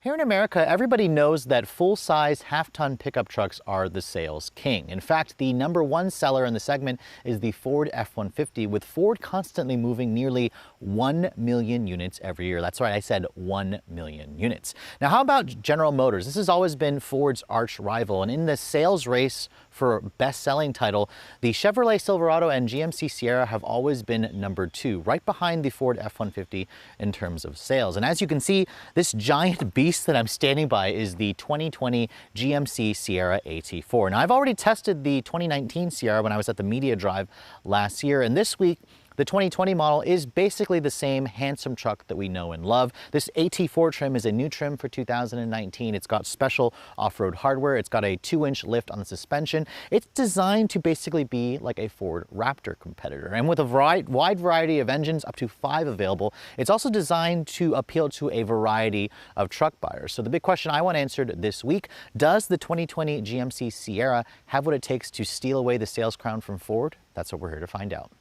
Here in America, everybody knows that full-size half-ton pickup trucks are the sales king. In fact, the #1 seller in the segment is the Ford F-150, with Ford constantly moving nearly 1 million units every year. That's right, I said 1 million units. Now, how about General Motors? This has always been Ford's arch rival, and in the sales race for best-selling title, the Chevrolet Silverado and GMC Sierra have always been #2, right behind the Ford F-150 in terms of sales. And as you can see, this giant beast that I'm standing by is the 2020 GMC Sierra AT4. Now, I've already tested the 2019 Sierra when I was at the media drive last year, and this week, the 2020 model is basically the same handsome truck that we know and love. This AT4 trim is a new trim for 2019. It's got special off-road hardware. It's got a 2-inch lift on the suspension. It's designed to basically be like a Ford Raptor competitor. And with a wide variety of engines, up to 5 available, it's also designed to appeal to a variety of truck buyers. So the big question I want answered this week, does the 2020 GMC Sierra have what it takes to steal away the sales crown from Ford? That's what we're here to find out.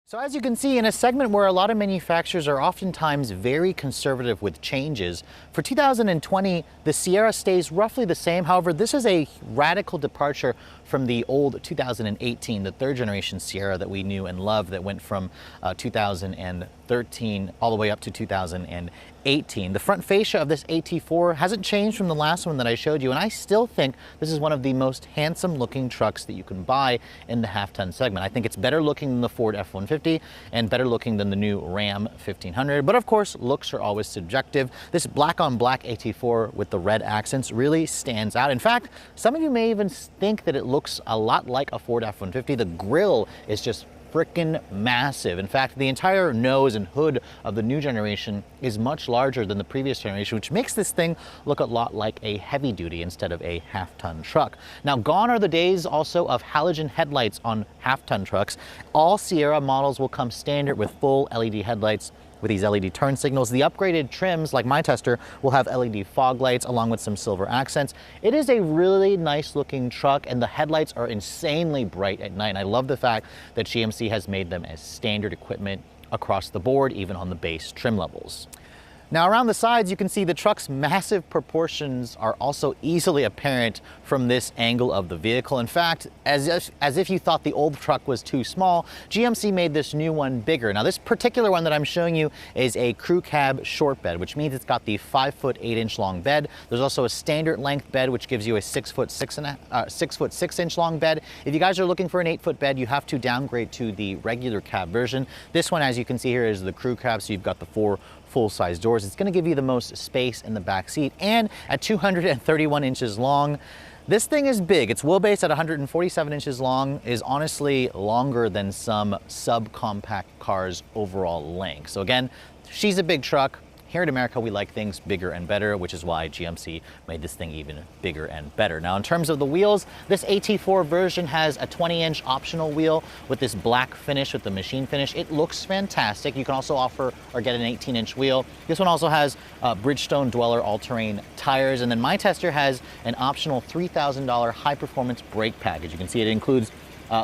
So as you can see, in a segment where a lot of manufacturers are oftentimes very conservative with changes, for 2020, the Sierra stays roughly the same. However, this is a radical departure from the old 2018, the third generation Sierra that we knew and loved, that went from 2013 all the way up to 2018. The front fascia of this AT4 hasn't changed from the last one that I showed you, and I still think this is one of the most handsome looking trucks that you can buy in the half-ton segment. I think it's better looking than the Ford F-150 and better looking than the new Ram 1500, but of course, looks are always subjective. This black on black AT4 with the red accents really stands out. In fact, some of you may even think that it looks a lot like a Ford F-150. The grille is just freaking massive. In fact, the entire nose and hood of the new generation is much larger than the previous generation, which makes this thing look a lot like a heavy duty instead of a half-ton truck. Now, gone are the days also of halogen headlights on half-ton trucks. All Sierra models will come standard with full LED headlights with these LED turn signals. The upgraded trims, like my tester, will have LED fog lights along with some silver accents. It is a really nice looking truck, and the headlights are insanely bright at night. And I love the fact that GMC has made them as standard equipment across the board, even on the base trim levels. Now, around the sides, you can see the truck's massive proportions are also easily apparent from this angle of the vehicle. In fact, as if you thought the old truck was too small, GMC made this new one bigger. Now, this particular one that I'm showing you is a crew cab short bed, which means it's got the 5-foot 8-inch long bed. There's also a standard length bed, which gives you a 6-foot 6-inch long bed. If you guys are looking for an 8-foot bed, you have to downgrade to the regular cab version. This one, as you can see here, is the crew cab, so you've got the 4 full-size doors. It's going to give you the most space in the back seat, and at 231 inches long, this thing is big. Its wheelbase at 147 inches long is honestly longer than some subcompact cars' overall length. So again, she's a big truck. Here in America, we like things bigger and better, which is why GMC made this thing even bigger and better. Now, in terms of the wheels, this AT4 version has a 20-inch optional wheel with this black finish, with the machine finish. It looks fantastic. You can also offer or get an 18-inch wheel. This one also has Bridgestone Dweller all-terrain tires, and then my tester has an optional $3,000 high-performance brake package. You can see it includes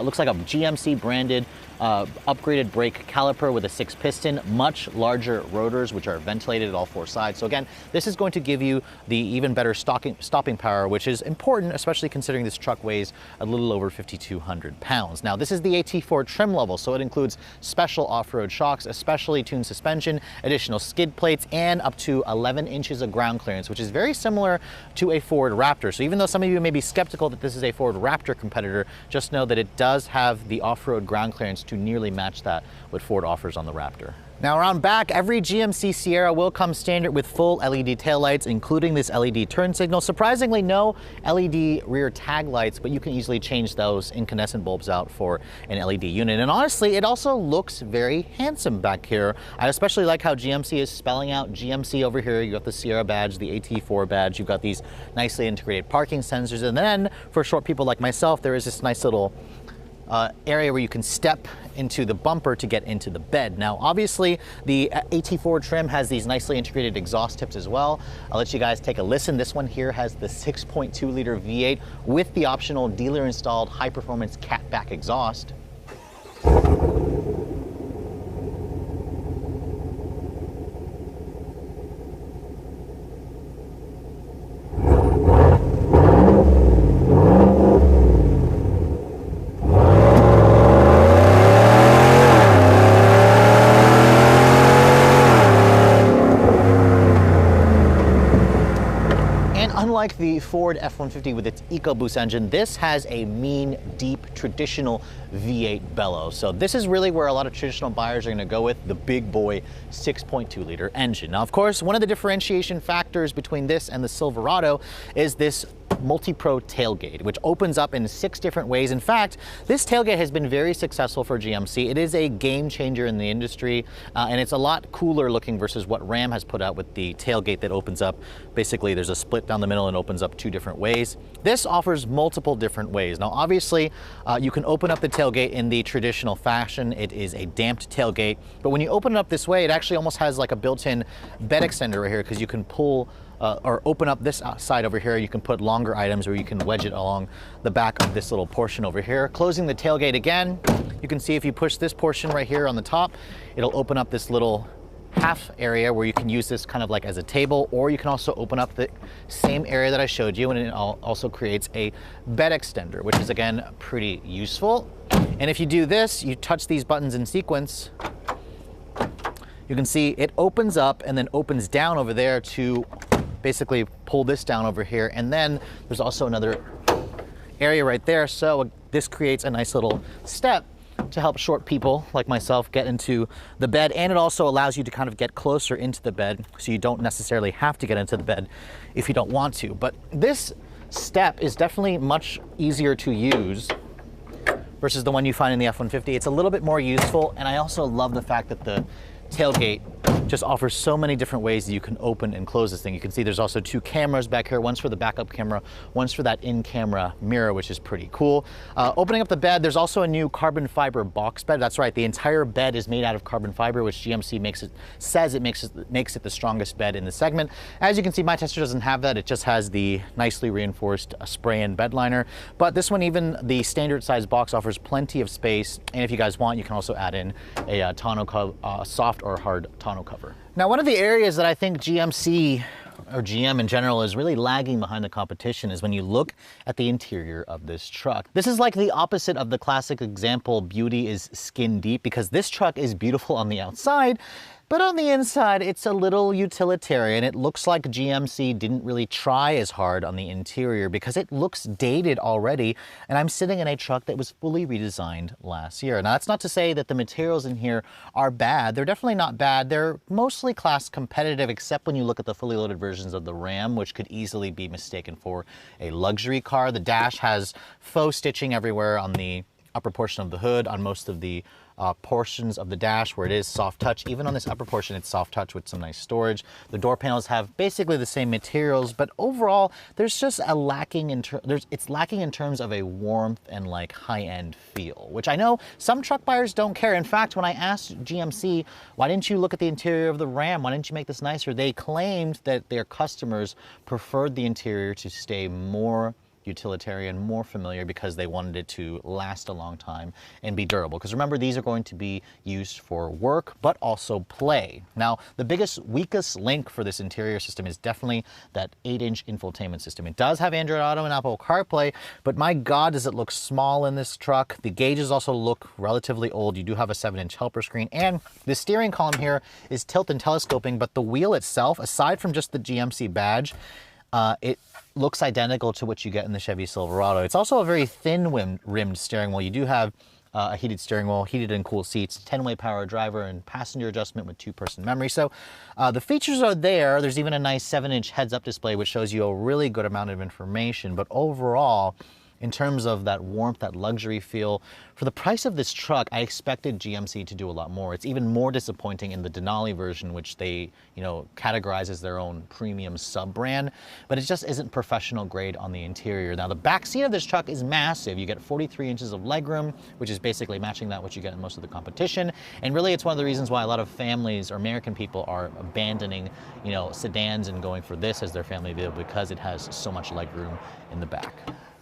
looks like a GMC branded upgraded brake caliper with a 6-piston, much larger rotors, which are ventilated at all 4 sides. So again, this is going to give you the even better stopping power, which is important, especially considering this truck weighs a little over 5,200 pounds. Now, this is the AT4 trim level, so it includes special off-road shocks, especially tuned suspension, additional skid plates, and up to 11 inches of ground clearance, which is very similar to a Ford Raptor. So even though some of you may be skeptical that this is a Ford Raptor competitor, just know that it does have the off-road ground clearance to nearly match that what Ford offers on the Raptor. Now, around back, every GMC Sierra will come standard with full LED taillights, including this LED turn signal. Surprisingly, no LED rear tag lights, but you can easily change those incandescent bulbs out for an LED unit. And honestly, it also looks very handsome back here. I especially like how GMC is spelling out GMC over here. You got the Sierra badge, the AT4 badge. You've got these nicely integrated parking sensors. And then for short people like myself, there is this nice little area where you can step into the bumper to get into the bed. Now, obviously, the AT4 trim has these nicely integrated exhaust tips as well. I'll let you guys take a listen. This one here has the 6.2 liter V8 with the optional dealer installed high performance catback exhaust. unlike the Ford F-150 with its EcoBoost engine, this has a mean, deep, traditional V8 bellows. So this is really where a lot of traditional buyers are going to go with the big boy 6.2 liter engine. Now, of course, one of the differentiation factors between this and the Silverado is this multi-pro tailgate, which opens up in 6 different ways. In fact, this tailgate has been very successful for GMC. It is a game changer in the industry, and it's a lot cooler looking versus what Ram has put out with the tailgate that opens up. Basically, there's a split down the middle and opens up 2 different ways. This offers multiple different ways. Now, obviously, you can open up the tailgate in the traditional fashion. It is a damped tailgate, but when you open it up this way, it actually almost has like a built-in bed extender right here, because you can pull or open up this side over here. You can put longer items, or you can wedge it along the back of this little portion over here. Closing the tailgate again, you can see if you push this portion right here on the top, it'll open up this little half area where you can use this kind of like as a table, or you can also open up the same area that I showed you, and it also creates a bed extender, which is again pretty useful. And if you do this, you touch these buttons in sequence, you can see it opens up and then opens down over there to basically pull this down over here. And then there's also another area right there. So this creates a nice little step to help short people like myself get into the bed. And it also allows you to kind of get closer into the bed, so you don't necessarily have to get into the bed if you don't want to. But this step is definitely much easier to use versus the one you find in the F-150. It's a little bit more useful. And I also love the fact that the tailgate just offers so many different ways that you can open and close this thing. You can see there's also 2 cameras back here, one's for the backup camera, one's for that in-camera mirror, which is pretty cool. Opening up the bed, there's also a new carbon fiber box bed. That's right, the entire bed is made out of carbon fiber, which GMC makes it the strongest bed in the segment. As you can see, my tester doesn't have that. It just has the nicely reinforced spray-in bed liner. But this one, even the standard size box, offers plenty of space. And if you guys want, you can also add in a tonneau cover, soft or hard tonneau cover. Now, one of the areas that I think GMC or GM in general is really lagging behind the competition is when you look at the interior of this truck. This is like the opposite of the classic example, beauty is skin deep, because this truck is beautiful on the outside, but on the inside, it's a little utilitarian. It looks like GMC didn't really try as hard on the interior because it looks dated already, and I'm sitting in a truck that was fully redesigned last year. Now, that's not to say that the materials in here are bad. They're definitely not bad. They're mostly class competitive, except when you look at the fully loaded versions of the Ram, which could easily be mistaken for a luxury car. The dash has faux stitching everywhere on the upper portion of the hood, on most of the portions of the dash where it is soft touch. Even on this upper portion, it's soft touch with some nice storage. The door panels have basically the same materials, but overall, there's just a lacking it's lacking in terms of a warmth and like high-end feel, which I know some truck buyers don't care. In fact, when I asked GMC, why didn't you look at the interior of the Ram? Why didn't you make this nicer? They claimed that their customers preferred the interior to stay more utilitarian, more familiar, because they wanted it to last a long time and be durable. Because remember, these are going to be used for work, but also play. Now, the biggest, weakest link for this interior system is definitely that 8-inch infotainment system. It does have Android Auto and Apple CarPlay, but my God, does it look small in this truck. The gauges also look relatively old. You do have a 7-inch helper screen, and the steering column here is tilt and telescoping, but the wheel itself, aside from just the GMC badge, it looks identical to what you get in the Chevy Silverado. It's also a very thin rimmed steering wheel. You do have a heated steering wheel, heated and cooled seats, 10-way power driver, and passenger adjustment with 2-person memory. So the features are there. There's even a nice 7-inch heads-up display, which shows you a really good amount of information. But overall, in terms of that warmth, that luxury feel, for the price of this truck, I expected GMC to do a lot more. It's even more disappointing in the Denali version, which they, categorize as their own premium sub-brand, but it just isn't professional grade on the interior. Now, the back seat of this truck is massive. You get 43 inches of legroom, which is basically matching that what you get in most of the competition. And really, it's one of the reasons why a lot of families or American people are abandoning, sedans and going for this as their family vehicle, because it has so much legroom in the back.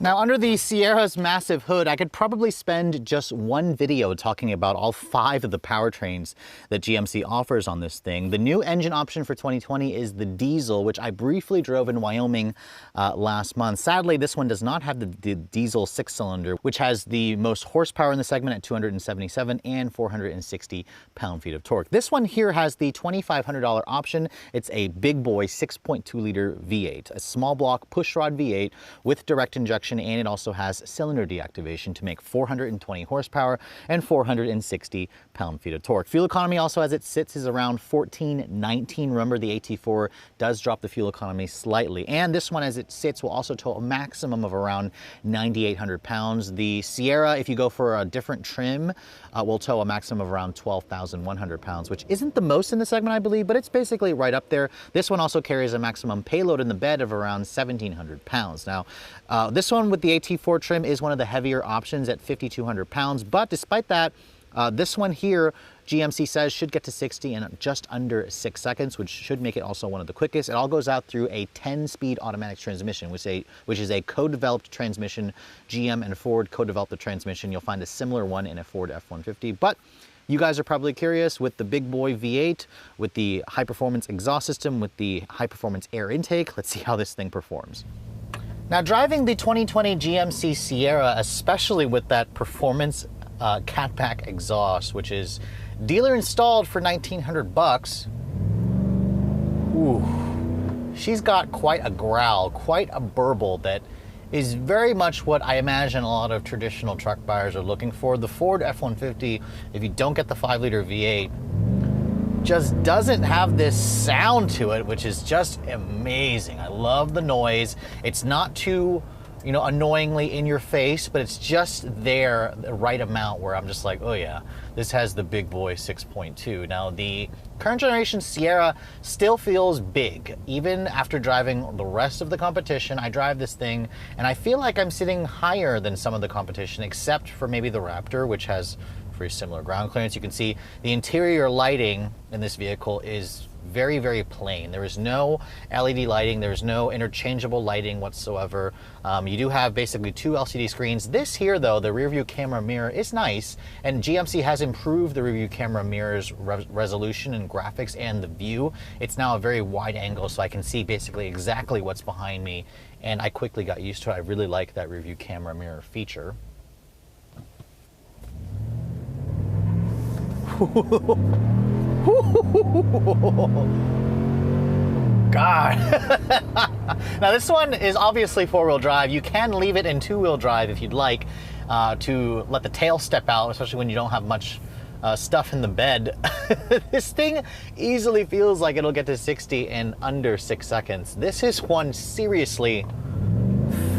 Now, under the Sierra's massive hood, I could probably spend just one video talking about all 5 of the powertrains that GMC offers on this thing. The new engine option for 2020 is the diesel, which I briefly drove in Wyoming last month. Sadly, this one does not have the diesel 6-cylinder, which has the most horsepower in the segment at 277 and 460 pound-feet of torque. This one here has the $2,500 option. It's a big boy 6.2-liter V8, a small block pushrod V8 with direct injection, and it also has cylinder deactivation to make 420 horsepower and 460 pound-feet of torque. Fuel economy also, as it sits, is around 1419. Remember, the AT4 does drop the fuel economy slightly, and this one, as it sits, will also tow a maximum of around 9,800 pounds. The Sierra, if you go for a different trim, will tow a maximum of around 12,100 pounds, which isn't the most in the segment, I believe, but it's basically right up there. This one also carries a maximum payload in the bed of around 1,700 pounds. Now, this one with the AT4 trim is one of the heavier options at 5,200 pounds, but despite that, this one here, GMC says, should get to 60 in just under 6 seconds, which should make it also one of the quickest. It all goes out through a 10-speed automatic transmission, which is a co-developed transmission. GM and Ford co-developed the transmission. You'll find a similar one in a Ford F-150, but you guys are probably curious, with the big boy V8, with the high-performance exhaust system, with the high-performance air intake. Let's see how this thing performs. Now, driving the 2020 GMC Sierra, especially with that performance catback exhaust, which is dealer installed for 1,900 bucks. Ooh, she's got quite a growl, quite a burble that is very much what I imagine a lot of traditional truck buyers are looking for. The Ford F-150, if you don't get the 5-liter V8, just doesn't have this sound to it, which is just amazing. I love the noise. It's not too, annoyingly in your face, but it's just there, the right amount where I'm just like, oh yeah, this has the big boy 6.2. Now, the current generation Sierra still feels big. Even after driving the rest of the competition, I drive this thing and I feel like I'm sitting higher than some of the competition, except for maybe the Raptor, which has very similar ground clearance. You can see the interior lighting in this vehicle is very, very plain. There is no LED lighting. There's no interchangeable lighting whatsoever. You do have basically 2 LCD screens. This here, though, the rear view camera mirror is nice, and GMC has improved the rear view camera mirror's resolution and graphics and the view. It's now a very wide angle, so I can see basically exactly what's behind me, and I quickly got used to it. I really like that rear view camera mirror feature. God. Now, this one is obviously 4-wheel drive. You can leave it in 2-wheel drive if you'd like, to let the tail step out, especially when you don't have much stuff in the bed. This thing easily feels like it'll get to 60 in under 6 seconds. This is one seriously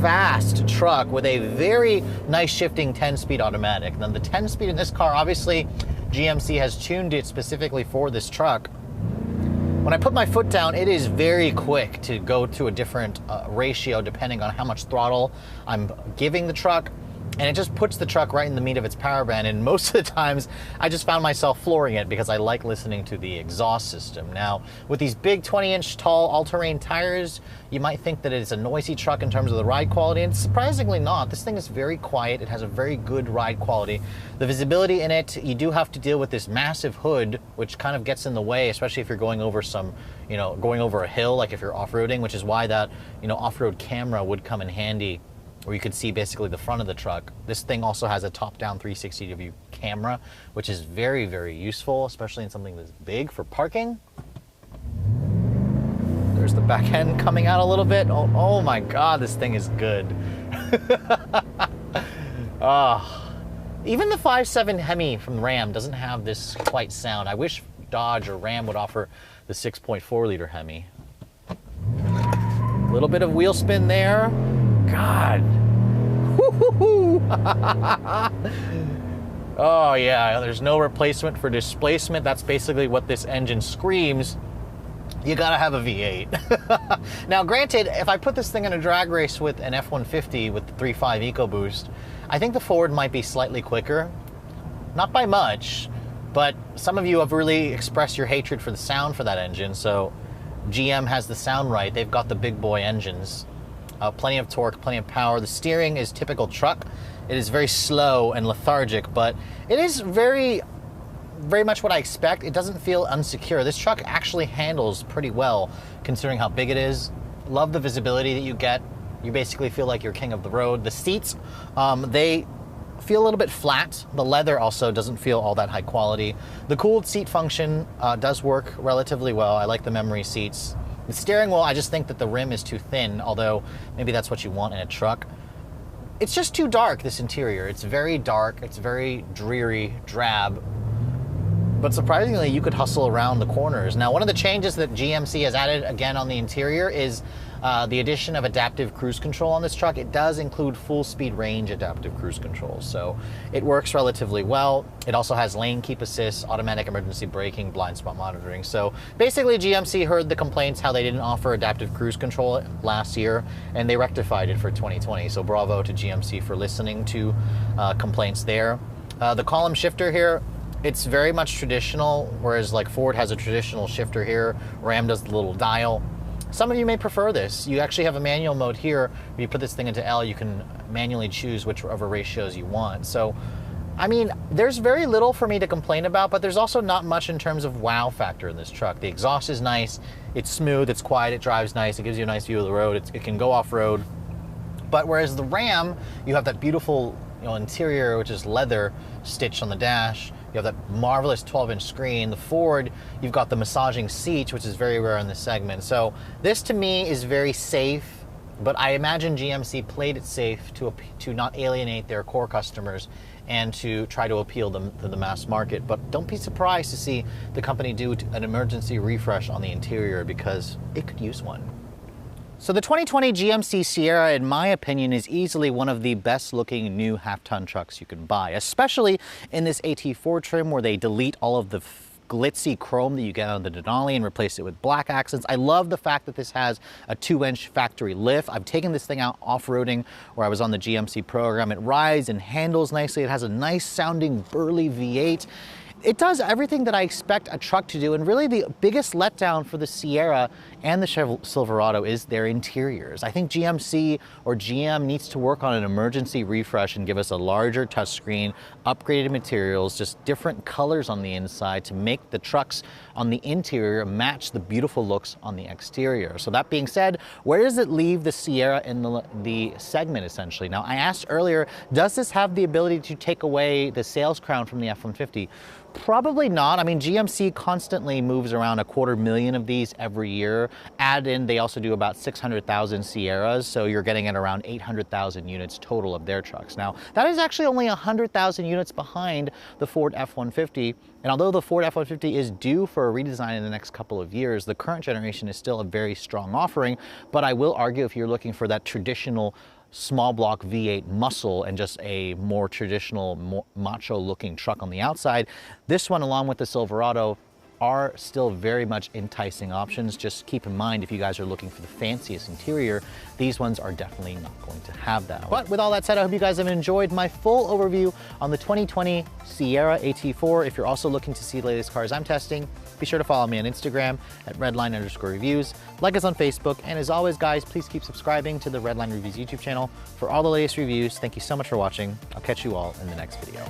fast truck with a very nice shifting 10-speed automatic. Now, the 10-speed in this car, obviously, GMC has tuned it specifically for this truck. When I put my foot down, it is very quick to go to a different ratio depending on how much throttle I'm giving the truck. And it just puts the truck right in the meat of its power band. And most of the times, I just found myself flooring it because I like listening to the exhaust system. Now, with these big 20-inch tall all-terrain tires, you might think that it's a noisy truck in terms of the ride quality, and surprisingly not. This thing is very quiet. It has a very good ride quality. The visibility in it, you do have to deal with this massive hood, which kind of gets in the way, especially if you're going over going over a hill, like if you're off-roading, which is why that, off-road camera would come in handy, where you could see basically the front of the truck. This thing also has a top-down 360 view camera, which is very, very useful, especially in something that's big for parking. There's the back end coming out a little bit. Oh my God, this thing is good. Even the 5.7 Hemi from Ram doesn't have this quite sound. I wish Dodge or Ram would offer the 6.4-liter Hemi. A little bit of wheel spin there. God. Oh yeah, there's no replacement for displacement. That's basically what this engine screams. You gotta have a V8. Now, granted, if I put this thing in a drag race with an F-150 with the 3.5 EcoBoost, I think the Ford might be slightly quicker. Not by much, but some of you have really expressed your hatred for the sound for that engine, so GM has the sound right. They've got the big boy engines. Plenty of torque, plenty of power. The steering is typical truck. It is very slow and lethargic, but it is very much what I expect. It doesn't feel unsecure. This truck actually handles pretty well considering how big it is. Love the visibility that you get. You basically feel like you're king of the road. The seats, they feel a little bit flat. The leather also doesn't feel all that high quality. The cooled seat function does work relatively well. I like the memory seats. The steering wheel, I just think that the rim is too thin, although maybe that's what you want in a truck. It's just too dark, this interior. It's very dark, it's very dreary, drab, but surprisingly, you could hustle around the corners. Now, one of the changes that GMC has added again on the interior is the addition of adaptive cruise control on this truck. It does include full speed range adaptive cruise control, so it works relatively well. It also has lane keep assist, automatic emergency braking, blind spot monitoring. So basically, GMC heard the complaints how they didn't offer adaptive cruise control last year, and they rectified it for 2020. So bravo to GMC for listening to complaints there. The column shifter here, it's very much traditional, whereas like Ford has a traditional shifter here. Ram does the little dial. Some of you may prefer this. You actually have a manual mode here. If you put this thing into L, you can manually choose whichever ratios you want. So, I mean, there's very little for me to complain about, but there's also not much in terms of wow factor in this truck. The exhaust is nice, it's smooth, it's quiet, it drives nice, it gives you a nice view of the road, it can go off-road. But whereas the Ram, you have that beautiful interior, which is leather stitched on the dash. You have that marvelous 12-inch screen. The Ford, you've got the massaging seats, which is very rare in this segment. So this to me is very safe, but I imagine GMC played it safe to not alienate their core customers and to try to appeal them to the mass market. But don't be surprised to see the company do an emergency refresh on the interior, because it could use one. So the 2020 GMC Sierra, in my opinion, is easily one of the best looking new half-ton trucks you can buy, especially in this AT4 trim where they delete all of the glitzy chrome that you get on the Denali and replace it with black accents. I love the fact that this has a 2-inch factory lift. I've taken this thing out off-roading where I was on the GMC program. It rides and handles nicely. It has a nice sounding burly V8. It does everything that I expect a truck to do, and really the biggest letdown for the Sierra and the Silverado is their interiors. I think GMC or GM needs to work on an emergency refresh and give us a larger touchscreen, upgraded materials, just different colors on the inside to make the trucks on the interior match the beautiful looks on the exterior. So that being said, where does it leave the Sierra in the segment essentially? Now, I asked earlier, does this have the ability to take away the sales crown from the F-150? Probably not. I mean, GMC constantly moves around 250,000 of these every year. Add in, they also do about 600,000 Sierras, so you're getting at around 800,000 units total of their trucks. Now, that is actually only 100,000 units behind the Ford F-150, and although the Ford F-150 is due for a redesign in the next couple of years, the current generation is still a very strong offering. But I will argue, if you're looking for that traditional small block V8 muscle and just a more traditional, macho looking truck on the outside, this one, along with the Silverado, are still very much enticing options. Just keep in mind, if you guys are looking for the fanciest interior, these ones are definitely not going to have that. But with all that said, I hope you guys have enjoyed my full overview on the 2020 Sierra AT4. If you're also looking to see the latest cars I'm testing, be sure to follow me on Instagram at redline_reviews, like us on Facebook, and as always, guys, please keep subscribing to the Redline Reviews YouTube channel for all the latest reviews. Thank you so much for watching. I'll catch you all in the next video.